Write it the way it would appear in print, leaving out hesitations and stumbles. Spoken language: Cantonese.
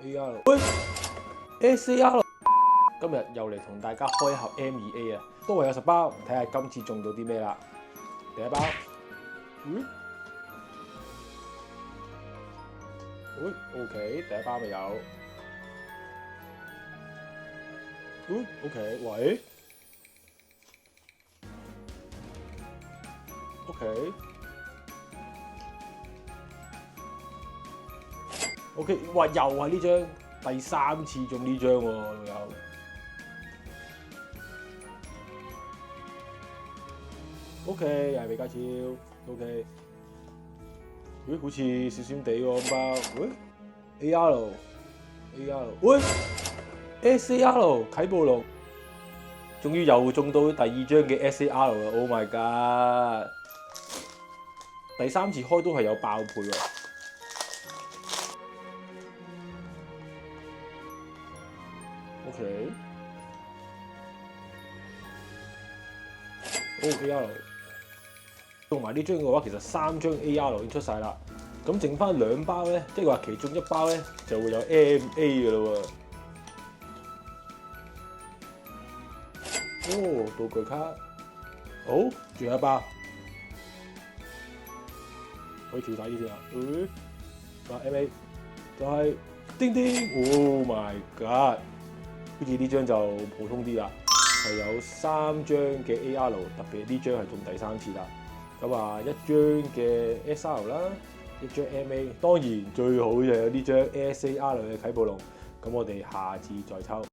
AR， 喂 ，SAR， 今日又嚟同大家開一盒 M2A 啊，都係有10包，睇下今次中到啲咩啦。第一包，OK， 第一包咪有，OK， 喂 ，OK， 哇，又係呢張，第3次中呢張喎，老友。OK， 又係比加超 ，OK。咦，好似閃閃地喎咁包，喂 ，AR， 喂 ，SAR 啟暴龍，終於又中到第2張嘅 SAR 啦 ！Oh my god！ 第3次開都係有爆配喎。OK，AR。用埋呢張嘅話，其實3張 AR 已經出晒啦，咁剩翻2包咧，即係話其中1包咧就會有 MA 嘅咯喎。哦，道具卡，好，仲有1包，可以跳晒啲先啦。MA 就係叮叮 ，Oh my god！ 好似呢張就普通啲啦，係有3張嘅 AR， 特別呢張係中第3次啦。咁啊，1張嘅 SR 啦，1張 MA， 當然最好就有呢張 SAR 嘅啟暴龍。咁我哋下次再抽。